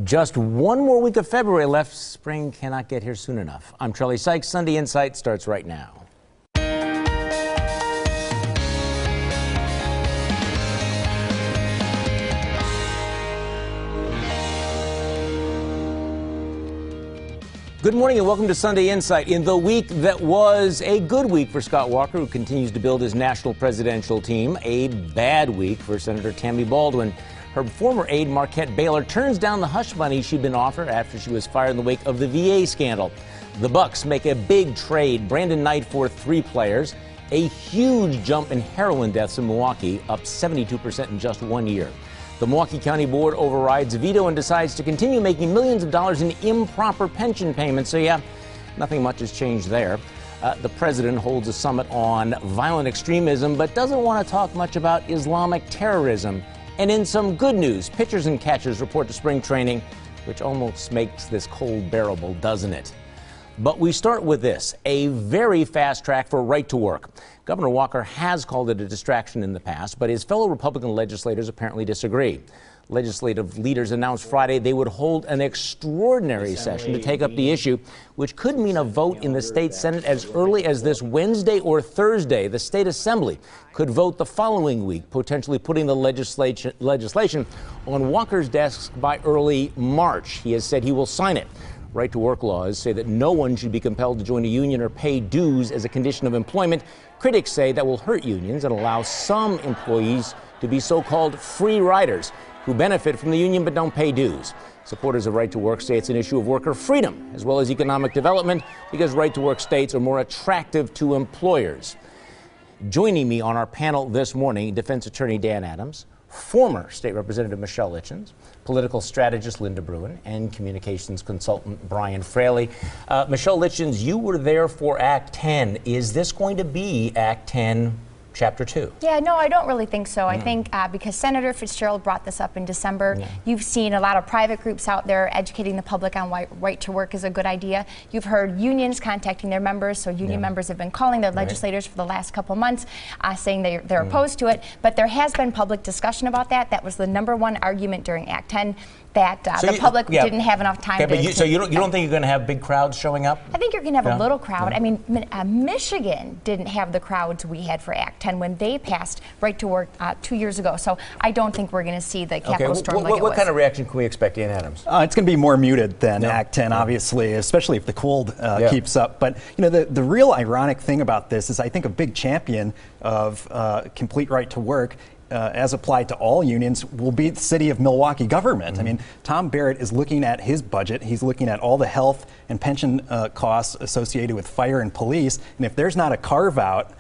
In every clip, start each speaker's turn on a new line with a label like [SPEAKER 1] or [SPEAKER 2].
[SPEAKER 1] Just one more week of February left. Spring cannot get here soon enough. I'm Charlie Sykes. Sunday Insight starts right now. Good morning and welcome to Sunday Insight. In the week that was a good week for Scott Walker, who continues to build his national presidential team, a bad week for Senator Tammy Baldwin. Her former aide, Marquette Baylor, turns down the hush money she'd been offered after she was fired in the wake of the VA scandal. The Bucks make a big trade. Brandon Knight for 3 players. A huge jump in heroin deaths in Milwaukee, up 72% in just 1 year. The Milwaukee County Board overrides a veto and decides to continue making millions of dollars in improper pension payments. So yeah, nothing much has changed there. The president holds a summit on violent extremism, but doesn't want to talk much about Islamic terrorism. And in some good news, pitchers and catchers report to spring training, which almost makes this cold bearable, doesn't it? But we start with this, a very fast track for right to work. Governor Walker has called it a distraction in the past, but his fellow Republican legislators apparently disagree. Legislative leaders announced Friday they would hold an extraordinary session to take up the issue, which could mean a vote in the state Senate as early as this Wednesday or Thursday. The state assembly could vote the following week, potentially putting the legislation on Walker's desk by early March. He has said he will sign it. Right-to-work laws say that no one should be compelled to join a union or pay dues as a condition of employment. Critics say that will hurt unions and allow some employees to be so-called free riders who benefit from the union but don't pay dues. Supporters of right-to-work say it's an issue of worker freedom as well as economic development because right-to-work states are more attractive to employers. Joining me on our panel this morning, defense attorney Dan Adams, former State Representative Michelle Litchens, political strategist Linda Bruin, and communications consultant Brian Fraley. Michelle Litchens, you were there for Act 10. Is this going to be Act 10 Chapter 2?
[SPEAKER 2] Yeah, no, I don't really think so. I think because Senator Fitzgerald brought this up in December, you've seen a lot of private groups out there educating the public on why right to work is a good idea. You've heard unions contacting their members, so union members have been calling their legislators for the last couple months saying they're opposed to it. But there has been public discussion about that. That was the #1 argument during Act 10. That the public didn't have enough time to...
[SPEAKER 1] So you don't think you're going to have big crowds showing up?
[SPEAKER 2] I think you're going to have a little crowd. I mean, Michigan didn't have the crowds we had for Act 10 when they passed right to work 2 years ago. So I don't think we're going to see the Capitol storm like it was.
[SPEAKER 1] What kind of reaction can we expect, Dan Adams?
[SPEAKER 3] It's going to be more muted than Act 10, obviously, especially if the cold keeps up. But, you know, the real ironic thing about this is I think a big champion of complete right to work as applied to all unions, will be the city of Milwaukee government. I mean, Tom Barrett is looking at his budget. He's looking at all the health and pension costs associated with fire and police. And if there's not a carve out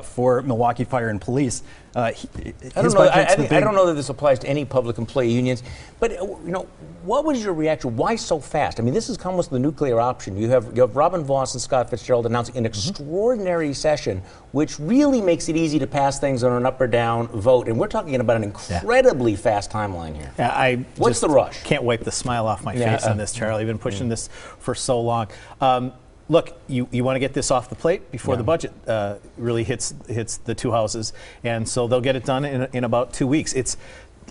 [SPEAKER 3] for Milwaukee Fire and Police,
[SPEAKER 1] I don't know that this applies to any public employee unions, but you know, what was your reaction? Why so fast? I mean, this is almost the nuclear option. You have Robin Vos and Scott Fitzgerald announcing an extraordinary session, which really makes it easy to pass things on an up or down vote. And we're talking about an incredibly fast timeline here.
[SPEAKER 4] What's
[SPEAKER 1] the rush?
[SPEAKER 4] Can't wipe the smile off my face on this, Charlie. I've been pushing this for so long. Look, you want to get this off the plate before the budget really hits the 2 houses, and so they'll get it done in about 2 weeks. It's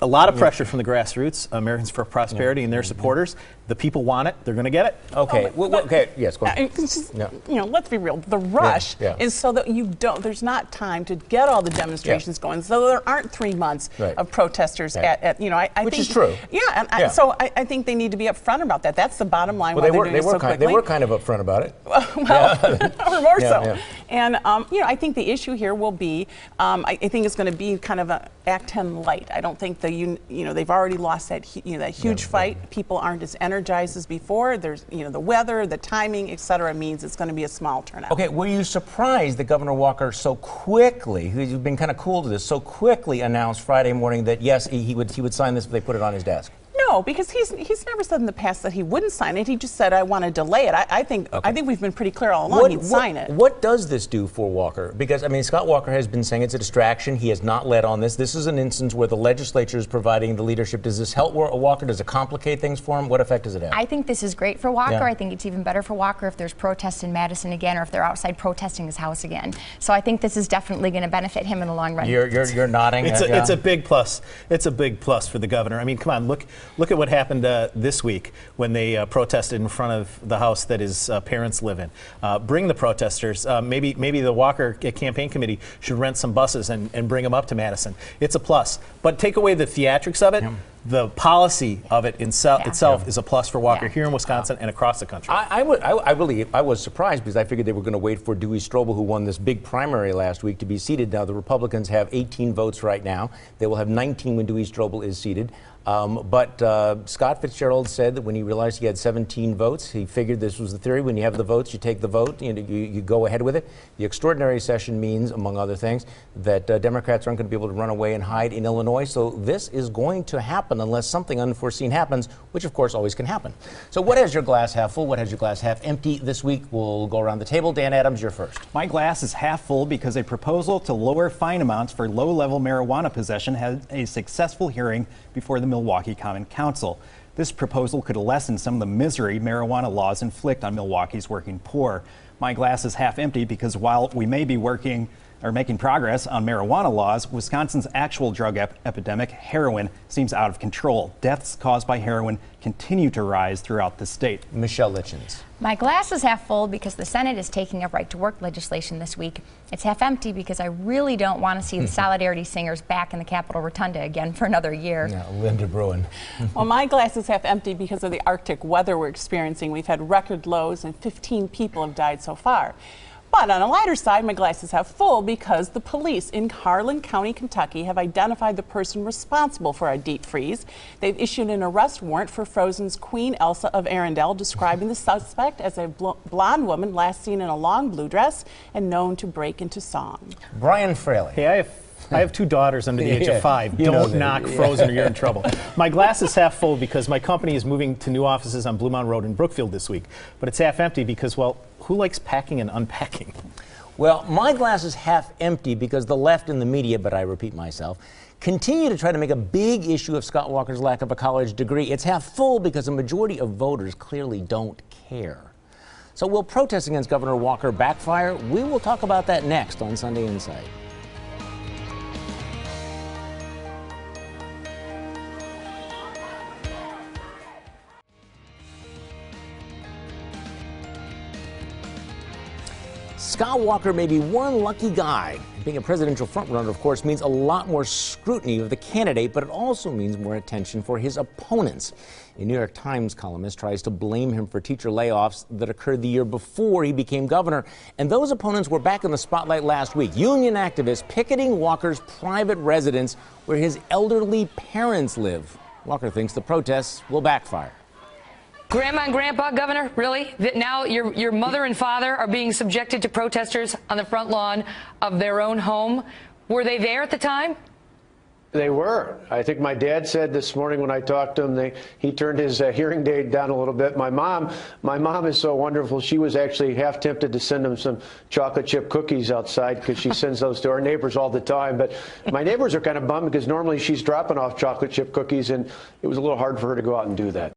[SPEAKER 4] a lot of pressure from the grassroots, Americans for Prosperity and their supporters. The people want it. They're going to get it.
[SPEAKER 1] Okay. Yes, go ahead.
[SPEAKER 5] You know, let's be real. The rush is so that there's not time to get all the demonstrations going. So there aren't 3 months of protesters at you know, I
[SPEAKER 1] Which
[SPEAKER 5] think,
[SPEAKER 1] is true.
[SPEAKER 5] Yeah, so I think they need to be upfront about that. That's the bottom line.
[SPEAKER 1] Well, they were kind of upfront about it.
[SPEAKER 5] Or more so. And you know, I think the issue here will be, I think it's going to be kind of a Act 10 light. I don't think you know, they've already lost that huge fight. People aren't as energized as before. There's the weather, the timing, etc. means it's going to be a small turnout.
[SPEAKER 1] Okay, were you surprised that Governor Walker so quickly, who's been kind of cool to this, so quickly announced Friday morning that yes, he would sign this if they put it on his desk?
[SPEAKER 5] No, because he's never said in the past that he wouldn't sign it. He just said, I want to delay it. I think we've been pretty clear all along he'd sign it.
[SPEAKER 1] What does this do for Walker? Because, I mean, Scott Walker has been saying it's a distraction. He has not led on this. This is an instance where the legislature is providing the leadership. Does this help Walker? Does it complicate things for him? What effect does it have?
[SPEAKER 2] I think this is great for Walker. I think it's even better for Walker if there's protests in Madison again, or if they're outside protesting his house again. So I think this is definitely going to benefit him in the long run.
[SPEAKER 1] You're nodding.
[SPEAKER 4] It's a big plus. It's a big plus for the governor. I mean, come on, look Look at what happened this week when they protested in front of the house that his parents live in. Bring the protesters. Maybe the Walker campaign committee should rent some buses and bring them up to Madison. It's a plus. But take away the theatrics of it. Yeah. The policy of it itself is a plus for Walker here in Wisconsin and across the country.
[SPEAKER 1] I was surprised because I figured they were going to wait for Dewey Strobel, who won this big primary last week, to be seated. Now the Republicans have 18 votes right now. They will have 19 when Dewey Strobel is seated. But Scott Fitzgerald said that when he realized he had 17 votes, he figured this was the theory. When you have the votes, you take the vote, you go ahead with it. The extraordinary session means, among other things, that Democrats aren't going to be able to run away and hide in Illinois. So this is going to happen unless something unforeseen happens, which of course always can happen. So what has your glass half full? What has your glass half empty this week? We'll go around the table. Dan Adams, you're first.
[SPEAKER 3] My glass is half full because a proposal to lower fine amounts for low-level marijuana possession had a successful hearing before the Milwaukee Common Council. This proposal could lessen some of the misery marijuana laws inflict on Milwaukee's working poor. My glass is half empty because while we may be making progress on marijuana laws, Wisconsin's actual drug epidemic, heroin, seems out of control. Deaths caused by heroin continue to rise throughout the state.
[SPEAKER 1] Michelle Litchens.
[SPEAKER 2] My glass is half full because the Senate is taking up right-to-work legislation this week. It's half empty because I really don't want to see the Solidarity Singers back in the Capitol Rotunda again for another year.
[SPEAKER 1] Yeah, Linda Bruin.
[SPEAKER 5] Well, my glass is half empty because of the Arctic weather we're experiencing. We've had record lows and 15 people have died so far. But on a lighter side, my glass is half full because the police in Harlan County, Kentucky have identified the person responsible for a deep freeze. They've issued an arrest warrant for Frozen's Queen Elsa of Arendelle, describing the suspect as a blonde woman last seen in a long blue dress and known to break into song.
[SPEAKER 1] Brian Fraley.
[SPEAKER 4] Hey, I have two daughters under the age of 5. Don't knock Frozen or you're in trouble. My glass is half full because my company is moving to new offices on Blue Mountain Road in Brookfield this week. But it's half empty because, well, who likes packing and unpacking?
[SPEAKER 1] Well, my glass is half empty because the left and the media, but I repeat myself, continue to try to make a big issue of Scott Walker's lack of a college degree. It's half full because a majority of voters clearly don't care. So will protests against Governor Walker backfire? We will talk about that next on Sunday Insight. Scott Walker may be one lucky guy. Being a presidential frontrunner, of course, means a lot more scrutiny of the candidate, but it also means more attention for his opponents. A New York Times columnist tries to blame him for teacher layoffs that occurred the year before he became governor, and those opponents were back in the spotlight last week. Union activists picketing Walker's private residence where his elderly parents live. Walker thinks the protests will backfire.
[SPEAKER 6] Grandma and Grandpa, Governor, really? That now your mother and father are being subjected to protesters on the front lawn of their own home. Were they there at the time?
[SPEAKER 7] They were. I think my dad said this morning when I talked to him, he turned his hearing aid down a little bit. My mom is so wonderful. She was actually half tempted to send him some chocolate chip cookies outside because she sends those to our neighbors all the time. But my neighbors are kind of bummed because normally she's dropping off chocolate chip cookies, and it was a little hard for her to go out and do that.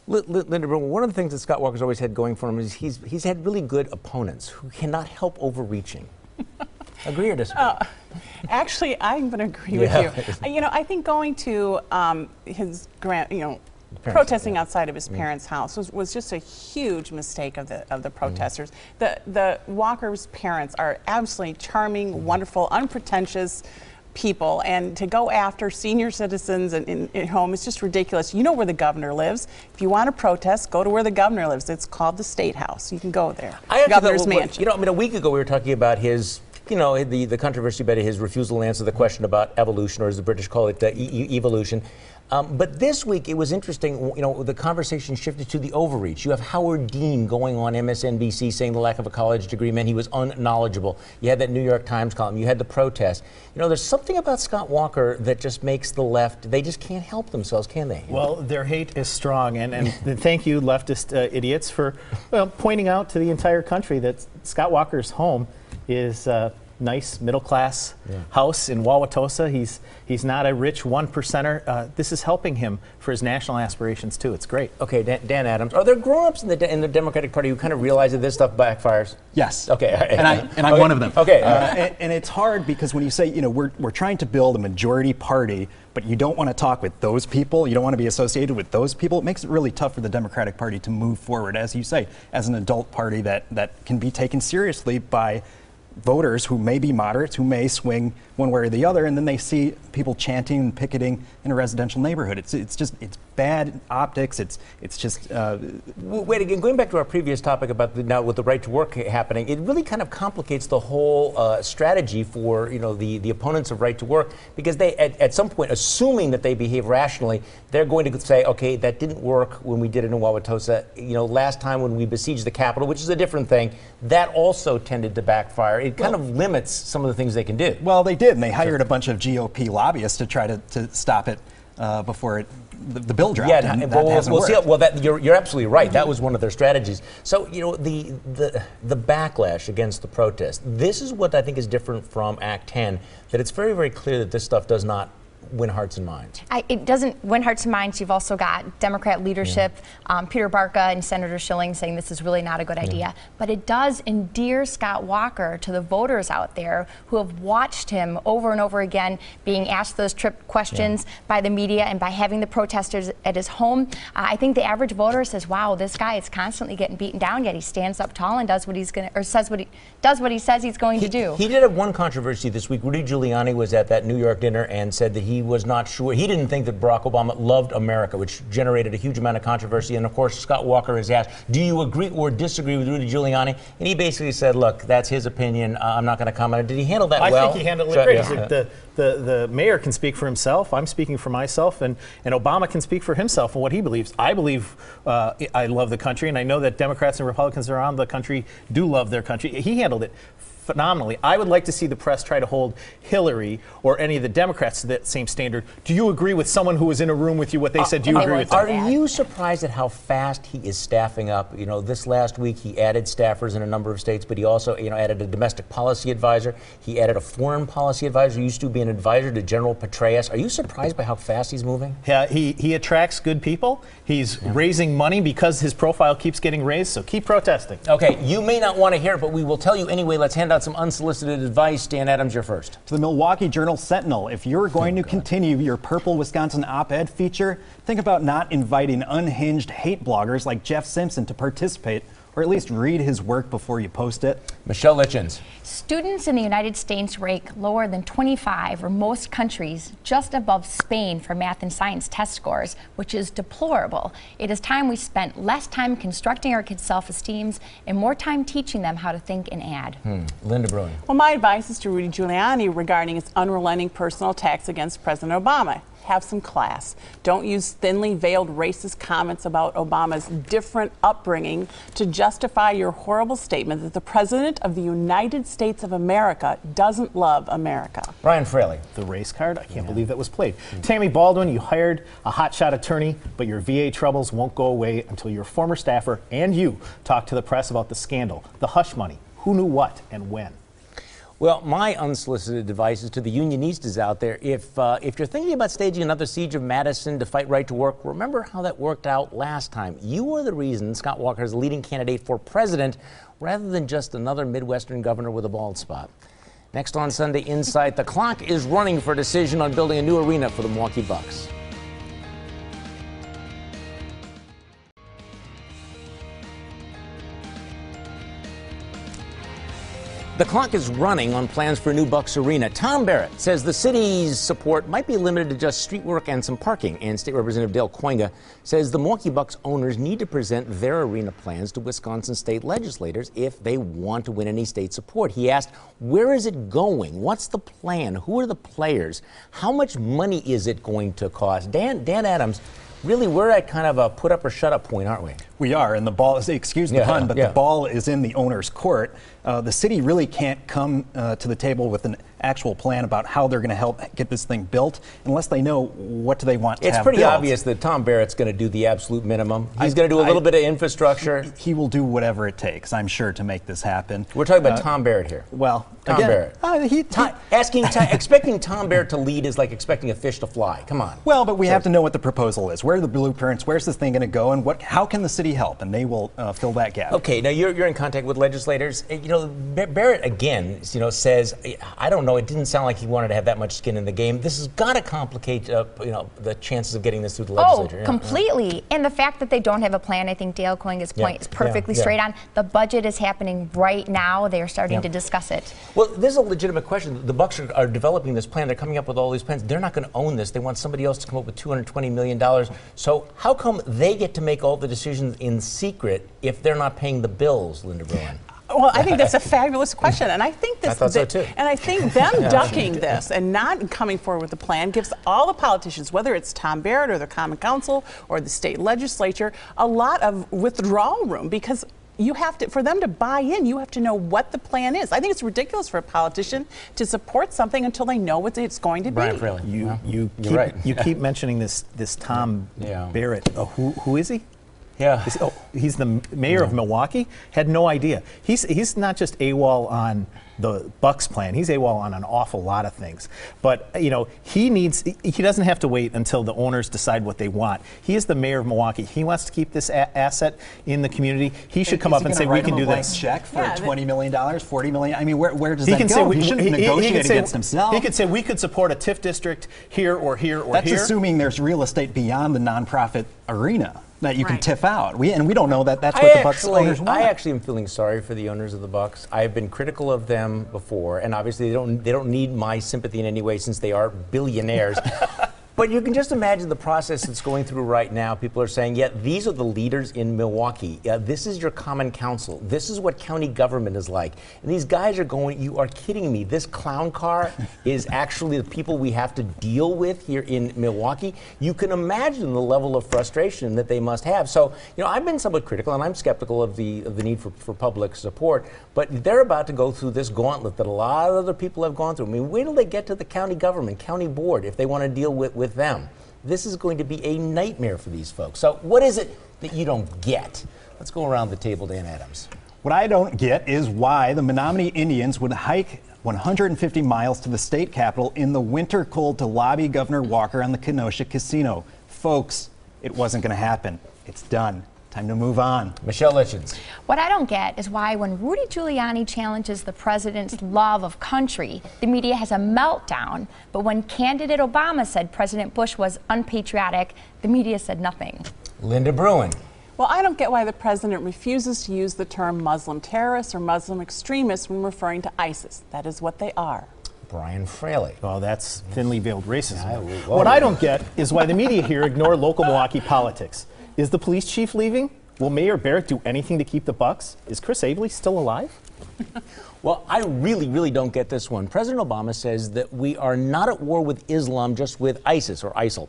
[SPEAKER 1] Linda Bruin, one of the things that Scott Walker's always had going for him is he's had really good opponents who cannot help overreaching. Agree or disagree?
[SPEAKER 5] Actually, I'm going to agree with you. I think going to his protesting outside of his parents' house was just a huge mistake of the protesters. The Walker's parents are absolutely charming, wonderful, unpretentious people, and to go after senior citizens in home is just ridiculous. You know where the governor lives. If you want to protest, go to where the governor lives. It's called the State House. You can go there. Governor's mansion.
[SPEAKER 1] A week ago we were talking about his, the controversy about his refusal to answer the question about evolution, or as the British call it, evolution. But this week it was interesting, the conversation shifted to the overreach. You have Howard Dean going on MSNBC saying the lack of a college degree meant he was unknowledgeable. You had that New York Times column. You had the protest. There's something about Scott Walker that just makes the left, they just can't help themselves, can they?
[SPEAKER 4] Well, their hate is strong. And thank you, leftist idiots, for pointing out to the entire country that Scott Walker's home is nice middle-class house in Wauwatosa. He's not a rich one-percenter. This is helping him for his national aspirations, too. It's great.
[SPEAKER 1] Okay, Dan Adams, are there grown-ups in the Democratic Party who kind of realize that this stuff backfires?
[SPEAKER 3] Yes.
[SPEAKER 1] Okay.
[SPEAKER 3] And I'm one of them.
[SPEAKER 1] Okay.
[SPEAKER 3] And it's hard because when you say, we're trying to build a majority party, but you don't want to talk with those people, you don't want to be associated with those people, it makes it really tough for the Democratic Party to move forward, as you say, as an adult party that can be taken seriously by voters who may be moderates, who may swing one way or the other, and then they see people chanting and picketing in a residential neighborhood. It's bad optics. It's just.
[SPEAKER 1] Wait again. Going back to our previous topic about now with the right to work happening, it really kind of complicates the whole strategy for the opponents of right to work, because they at some point, assuming that they behave rationally, they're going to say, okay, that didn't work when we did it in Wauwatosa. Last time when we besieged the Capitol, which is a different thing, that also tended to backfire. It kind of limits some of the things they can do.
[SPEAKER 3] Well, they did, and they hired a bunch of GOP lobbyists to try to stop it before the bill dropped.
[SPEAKER 1] Yeah,
[SPEAKER 3] and that hasn't worked.
[SPEAKER 1] You're absolutely right. That was one of their strategies. So the backlash against the protest. This is what I think is different from Act 10. That it's very, very clear that this stuff does not win hearts and minds.
[SPEAKER 2] It doesn't win hearts and minds. You've also got Democrat leadership, Peter Barca and Senator Schilling saying this is really not a good idea. But it does endear Scott Walker to the voters out there who have watched him over and over again being asked those trick questions by the media and by having the protesters at his home. I think the average voter says, wow, this guy is constantly getting beaten down, yet he stands up tall and does what he's going to, or does what he says he's going to do.
[SPEAKER 1] He did have one controversy this week. Rudy Giuliani was at that New York dinner and said that he was not sure. He didn't think that Barack Obama loved America, which generated a huge amount of controversy. And of course, Scott Walker is asked, do you agree or disagree with Rudy Giuliani? And he basically said, look, that's his opinion. I'm not going to comment. Did he handle that well?
[SPEAKER 4] I think he handled it great. The mayor can speak for himself. I'm speaking for myself. And Obama can speak for himself and what he believes. I believe I love the country. And I know that Democrats and Republicans around the country do love their country. He handled it phenomenally. I would like to see the press try to hold Hillary or any of the Democrats to that same standard. Do you agree with someone who was in a room with you what they said? Do you agree with them?
[SPEAKER 1] Are you surprised at how fast he is staffing up? This last week he added staffers in a number of states, but he also added a domestic policy advisor. He added a foreign policy advisor. He used to be an advisor to General Petraeus. Are you surprised by how fast he's moving?
[SPEAKER 4] Yeah, he attracts good people. He's raising money because his profile keeps getting raised, so keep protesting.
[SPEAKER 1] Okay, you may not want to hear it, but we will tell you anyway. Let's hand out some unsolicited advice. Dan Adams, you're first.
[SPEAKER 3] To the Milwaukee Journal-Sentinel, if you're going to continue your Purple Wisconsin op-ed feature, think about not inviting unhinged hate bloggers like Jeff Simpson to participate, or at least read his work before you post it.
[SPEAKER 1] Michelle Litchens.
[SPEAKER 2] Students in the United States rank lower than 25 or most countries, just above Spain for math and science test scores, which is deplorable. It is time we spent less time constructing our kids' self-esteems and more time teaching them how to think and add.
[SPEAKER 1] Linda Bruin.
[SPEAKER 5] Well, my advice is to Rudy Giuliani regarding his unrelenting personal attacks against President Obama. Have some class. Don't use thinly veiled racist comments about Obama's different upbringing to justify your horrible statement that the President of the United States of America doesn't love America.
[SPEAKER 1] Brian Fraley.
[SPEAKER 4] The race card? I can't believe that was played. Tammy Baldwin, you hired a hotshot attorney, but your VA troubles won't go away until your former staffer and you talk to the press about the scandal, the hush money, who knew what and when.
[SPEAKER 1] Well, my unsolicited advice is to the unionistas out there. If you're thinking about staging another siege of Madison to fight right to work, remember how that worked out last time. You were the reason Scott Walker is the leading candidate for president rather than just another Midwestern governor with a bald spot. Next on Sunday Insight, the clock is running for a decision on building a new arena for the Milwaukee Bucks. The clock is running on plans for a new Bucks arena. Tom Barrett says the city's support might be limited to just street work and some parking. And State Representative Dale Coinga says the Milwaukee Bucks owners need to present their arena plans to Wisconsin state legislators if they want to win any state support. He asked, where is it going? What's the plan? Who are the players? How much money is it going to cost? Dan Adams, really, we're at kind of a put up or shut up point, aren't we?
[SPEAKER 3] We are, and the ball is, excuse the pun, but the ball is in the owner's court. The city really can't come to the table with an actual plan about how they're going to help get this thing built unless they know what do they want to have
[SPEAKER 1] It's pretty
[SPEAKER 3] built.
[SPEAKER 1] obvious that Tom Barrett's going to do the absolute minimum. He's going to do a little bit of infrastructure.
[SPEAKER 3] He will do whatever it takes, I'm sure, to make this happen.
[SPEAKER 1] We're talking about Tom Barrett here.
[SPEAKER 3] Well,
[SPEAKER 1] Tom
[SPEAKER 3] again,
[SPEAKER 1] Barrett. Expecting Tom Barrett to lead is like expecting a fish to fly. Come on.
[SPEAKER 3] Well, but we have to know what the proposal is. Where are the blueprints? Where's this thing going to go? And how can the city help? And they will fill that gap.
[SPEAKER 1] Okay, now you're in contact with legislators. You know, Barrett again, says, I don't know. It didn't sound like he wanted to have that much skin in the game. This has got to complicate, the chances of getting this through the legislature.
[SPEAKER 2] Oh, completely. And the fact that they don't have a plan, I think Dale Koinga's point is perfectly straight on. The budget is happening right now. They are starting to discuss it.
[SPEAKER 1] Well, this is a legitimate question. The Bucks are developing this plan. They're coming up with all these plans. They're not going to own this. They want somebody else to come up with $220 million. So how come they get to make all the decisions in secret if they're not paying the bills, Linda Bruin?
[SPEAKER 5] Well, I think that's a fabulous question, and I think this.
[SPEAKER 1] I thought so too.
[SPEAKER 5] And I think them ducking this and not coming forward with a plan gives all the politicians, whether it's Tom Barrett or the Common Council or the state legislature, a lot of withdrawal room because. You have to, for them to buy in, you have to know what the plan is. I think it's ridiculous for a politician to support something until they know what it's going to be.
[SPEAKER 1] Brian Fraley.
[SPEAKER 4] You keep mentioning this Tom Barrett. Who is he?
[SPEAKER 1] Yeah.
[SPEAKER 4] He's the mayor of Milwaukee. Had no idea. He's not just AWOL on the Bucks plan. He's AWOL on an awful lot of things. But he doesn't have to wait until the owners decide what they want. He is the mayor of Milwaukee. He wants to keep this asset in the community. He should come up and say we can do this.
[SPEAKER 3] Check for $20 million, $40 million. I mean, where does that go? He shouldn't negotiate against himself.
[SPEAKER 4] He could say we could support a TIF district here or here or here.
[SPEAKER 3] That's assuming there's real estate beyond the nonprofit arena that you can TIF out. We don't know that that's what the Bucks owners want.
[SPEAKER 1] I actually am feeling sorry for the owners of the Bucks. I have been critical of them before, and obviously they don't need my sympathy in any way since they are billionaires. But you can just imagine the process that's going through right now. People are saying, yeah, these are the leaders in Milwaukee. This is your common council. This is what county government is like. And these guys are going, you are kidding me. This clown car is actually the people we have to deal with here in Milwaukee. You can imagine the level of frustration that they must have. So, I've been somewhat critical, and I'm skeptical of the need for public support. But they're about to go through this gauntlet that a lot of other people have gone through. I mean, wait till they get to the county government, county board, if they want to deal with them. This is going to be a nightmare for these folks. So what is it that you don't get? Let's go around the table, Dan Adams.
[SPEAKER 3] What I don't get is why the Menominee Indians would hike 150 miles to the state capitol in the winter cold to lobby Governor Walker on the Kenosha casino. Folks, it wasn't going to happen. It's done. Time to move on.
[SPEAKER 1] Michelle Litchens.
[SPEAKER 2] What I don't get is why when Rudy Giuliani challenges the president's love of country, the media has a meltdown, but when candidate Obama said President Bush was unpatriotic, the media said nothing.
[SPEAKER 1] Linda Bruin.
[SPEAKER 5] Well, I don't get why the president refuses to use the term Muslim terrorists or Muslim extremists when referring to ISIS. That is what they are.
[SPEAKER 1] Brian Fraley.
[SPEAKER 4] Oh, that's thinly veiled racism. What I don't get is why the media here ignore local Milwaukee politics. Is the police chief leaving? Will Mayor Barrett do anything to keep the Bucks? Is Chris Avely still alive?
[SPEAKER 1] Well, I really don't get this one. President Obama says that we are not at war with Islam, just with ISIS or ISIL.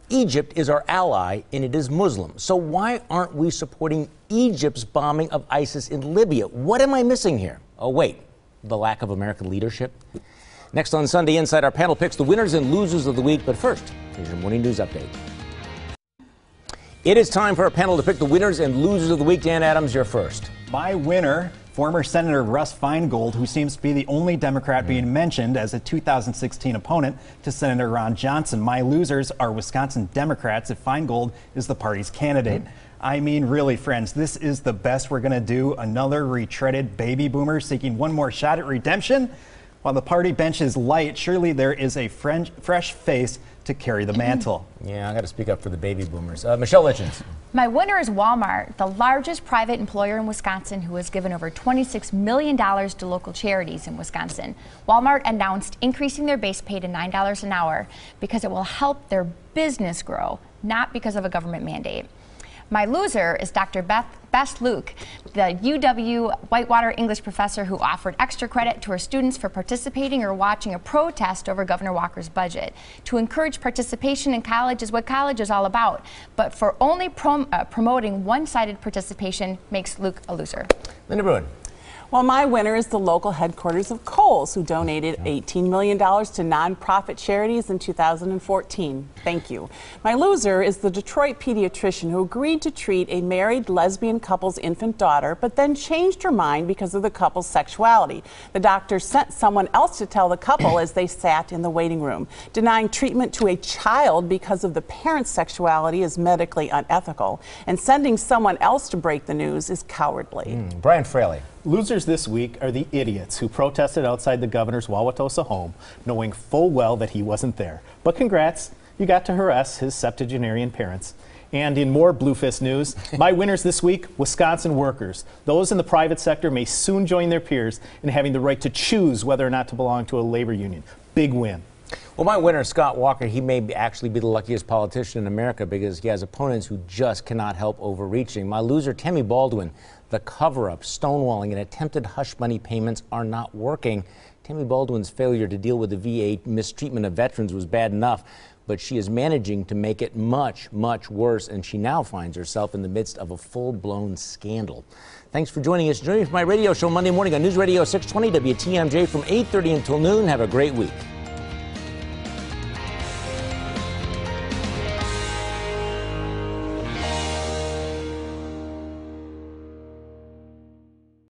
[SPEAKER 1] Egypt is our ally, and it is Muslim. So why aren't we supporting Egypt's bombing of ISIS in Libya? What am I missing here? Oh, wait, the lack of American leadership? Next on Sunday Insight, our panel picks the winners and losers of the week. But first, here's your morning news update. It is time for our panel to pick the winners and losers of the week. Dan Adams, you're first.
[SPEAKER 3] My winner, former Senator Russ Feingold, who seems to be the only Democrat being mentioned as a 2016 opponent to Senator Ron Johnson. My losers are Wisconsin Democrats if Feingold is the party's candidate. I mean, really, friends, this is the best we're going to do. Another retreaded baby boomer seeking one more shot at redemption. While the party bench is light, surely there is a fresh face to carry the mantle.
[SPEAKER 1] Yeah, I got to speak up for the baby boomers. Michelle Litchens.
[SPEAKER 2] My winner is Walmart, the largest private employer in Wisconsin who has given over $26 million to local charities in Wisconsin. Walmart announced increasing their base pay to $9 an hour because it will help their business grow, not because of a government mandate. My loser is Dr. Bess Luke, the UW Whitewater English professor who offered extra credit to her students for participating or watching a protest over Governor Walker's budget. To encourage participation in college is what college is all about, but for only promoting one-sided participation makes Luke a loser.
[SPEAKER 1] Linda Bruin.
[SPEAKER 5] Well, my winner is the local headquarters of Kohl's, who donated $18 million to nonprofit charities in 2014. Thank you. My loser is the Detroit pediatrician who agreed to treat a married lesbian couple's infant daughter, but then changed her mind because of the couple's sexuality. The doctor sent someone else to tell the couple as they sat in the waiting room. Denying treatment to a child because of the parent's sexuality is medically unethical, and sending someone else to break the news is cowardly.
[SPEAKER 1] Brian Fraley.
[SPEAKER 4] Losers this week are the idiots who protested outside the governor's Wauwatosa home, knowing full well that he wasn't there. But congrats, you got to harass his septuagenarian parents. And in more Blue Fist news, my winners this week, Wisconsin workers. Those in the private sector may soon join their peers in having the right to choose whether or not to belong to a labor union. Big win.
[SPEAKER 1] Well, my winner, Scott Walker, he may actually be the luckiest politician in America because he has opponents who just cannot help overreaching. My loser, Tammy Baldwin. The cover-up, stonewalling, and attempted hush money payments are not working. Tammy Baldwin's failure to deal with the VA mistreatment of veterans was bad enough, but she is managing to make it much, much worse, and she now finds herself in the midst of a full-blown scandal. Thanks for joining us. Join me for my radio show Monday morning on News Radio 620 WTMJ from 8:30 until noon. Have a great week.